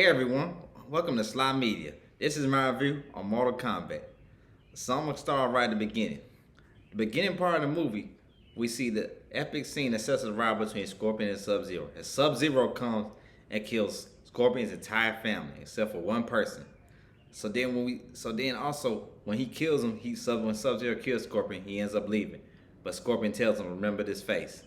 Hey everyone, welcome to Sly Media. This is my review on Mortal Kombat. So I'm gonna start right at the beginning. The beginning part of the movie, we see the epic scene that sets the rivalry between Scorpion and Sub-Zero. As Sub-Zero comes and kills Scorpion's entire family except for one person. So then he kills him, when Sub-Zero kills Scorpion, he ends up leaving. But Scorpion tells him, "Remember this face."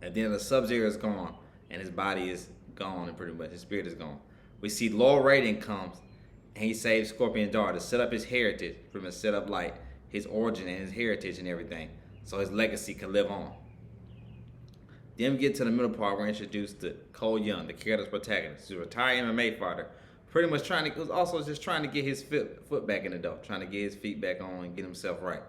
And then the Sub-Zero is gone, and his body is gone, and pretty much his spirit is gone. We see Lord Raiden comes, and he saves Scorpion's daughter to set up his heritage, pretty much set up like his origin and his heritage and everything, so his legacy can live on. Then we get to the middle part, we're introduced to Cole Young, the character's protagonist. He's a retired MMA fighter, pretty much was also just trying to get his foot back in the door, trying to get his feet back on and get himself right.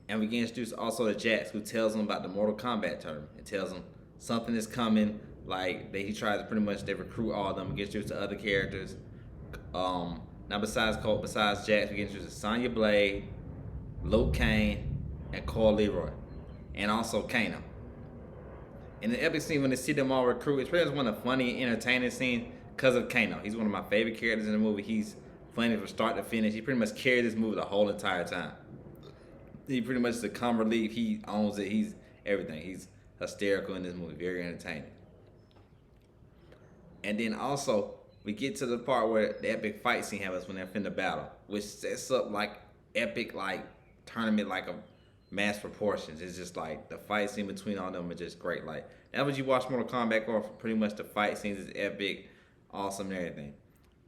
And we get introduced also to Jax, who tells him about the Mortal Kombat tournament. It tells him something is coming, like he tries to pretty much they recruit all of them, get introduced to other characters. Now besides Jax, we get introduced to Sonya Blade, Luke Kane, and Cole Leroy, and also Kano. In the epic scene when they see them all recruit, it's pretty much one of the funny, entertaining scenes because of Kano. He's one of my favorite characters in the movie. He's funny from start to finish. He pretty much carried this movie the whole entire time. He pretty much is the comic relief. He owns it. He's everything. He's hysterical in this movie. Very entertaining. And then also, we get to the part where the epic fight scene happens when they're finna battle, which sets up like epic like tournament like a mass proportions. It's just like the fight scene between all of them are just great. Like that was you watch Mortal Kombat or pretty much the fight scenes is epic, awesome and everything.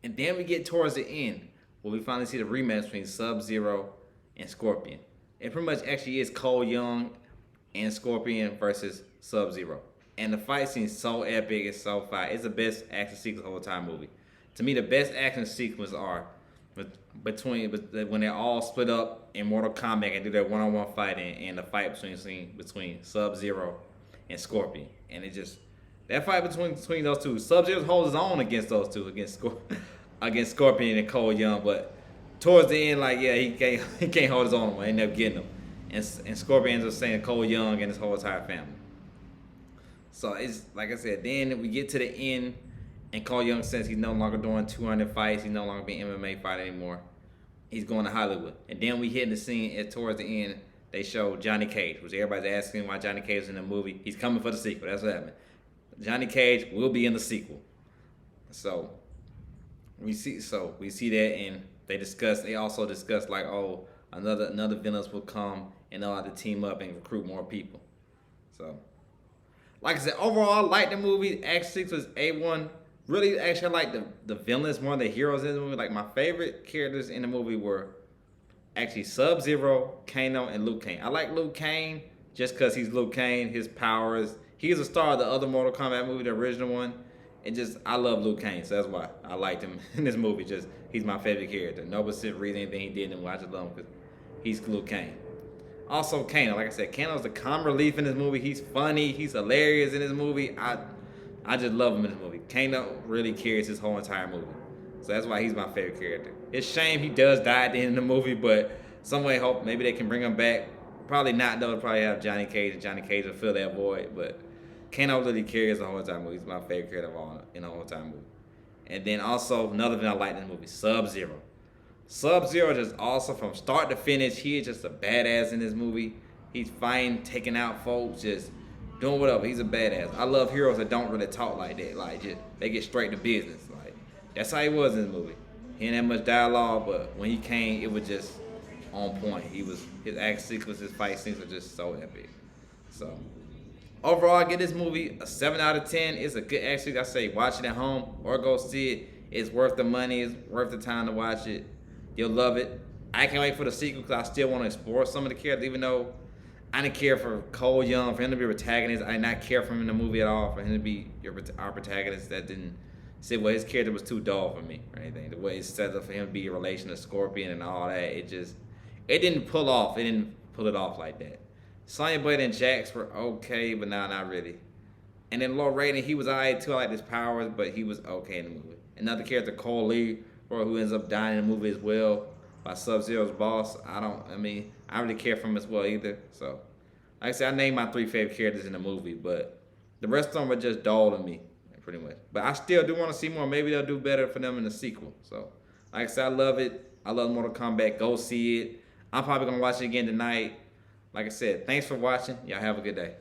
And then we get towards the end where we finally see the rematch between Sub-Zero and Scorpion. It pretty much actually is Cole Young and Scorpion versus Sub-Zero. And the fight scene is so epic, it's so fire. It's the best action sequence of the whole time movie. To me, the best action sequences are when they're all split up in Mortal Kombat and do their one-on-one fighting and the fight between Sub-Zero and Scorpion. And it just, that fight between those two, Sub-Zero holds his own against those two, against Scorpion and Cole Young, but towards the end, like, yeah, he can't hold his own one. They end up getting him. And Scorpion ends up saying Cole Young and his whole entire family. So it's, like I said, then we get to the end, and Cole Young says he's no longer doing 200 fights. He's no longer being MMA fighter anymore. He's going to Hollywood. And then we hit the scene towards the end, they show Johnny Cage, which everybody's asking why Johnny Cage is in the movie. He's coming for the sequel. That's what happened. Johnny Cage will be in the sequel. So we see that, and they also discuss like, oh, another villains will come and they'll have to team up and recruit more people. So like I said, overall I like the movie. Act 6 was A1. Really actually I like the villains more than the heroes in the movie. Like my favorite characters in the movie were actually Sub-Zero, Kano, and Luke Kane. I like Luke Kane just because he's Luke Kane. His powers, he's a star of the other Mortal Kombat movie, the original one. I love Luke Kane, so that's why I liked him in this movie. Just, he's my favorite character. No specific reason anything he did in the movie. I just love him because he's Luke Kane. Also, Kano, like I said, Kano's the comic relief in this movie. He's funny, he's hilarious in this movie. I just love him in this movie. Kano really carries his whole entire movie. So that's why he's my favorite character. It's a shame he does die at the end of the movie, but some way hope maybe they can bring him back. Probably not though. They'll probably have Johnny Cage, and Johnny Cage will fill that void, but Kano really carries the whole entire movie. He's my favorite character of all in the whole entire movie. And then also another thing I like in the movie, Sub-Zero. Sub-Zero just also from start to finish, he is just a badass in this movie. He's fighting, taking out folks, just doing whatever. He's a badass. I love heroes that don't really talk like that. Like just they get straight to business. Like that's how he was in this movie. He didn't have much dialogue, but when he came, it was just on point. His act sequences, his fight scenes were just so epic. So overall, I give this movie a 7 out of 10. It's a good action. I say watch it at home or go see it. It's worth the money. It's worth the time to watch it. You'll love it. I can't wait for the sequel because I still want to explore some of the characters, even though I didn't care for Cole Young, for him to be a protagonist. I did not care for him in the movie at all, for him to be our protagonist. That didn't say, well, his character was too dull for me or anything. The way it's set up for him to be a relation to Scorpion and all that, it didn't pull off. It didn't pull it off like that. Sonya Blade and Jax were okay, but not really. And then Lord Raiden, he was alright too. I like his powers, but he was okay in the movie. Another character, Cole Lee, who ends up dying in the movie as well by Sub-Zero's boss. I don't really care for him as well either. So, like I said, I named my 3 favorite characters in the movie, but the rest of them are just dull to me. pretty much. But I still do want to see more. Maybe they'll do better for them in the sequel. So, like I said, I love it. I love Mortal Kombat. Go see it. I'm probably gonna watch it again tonight. Like I said, thanks for watching. Y'all have a good day.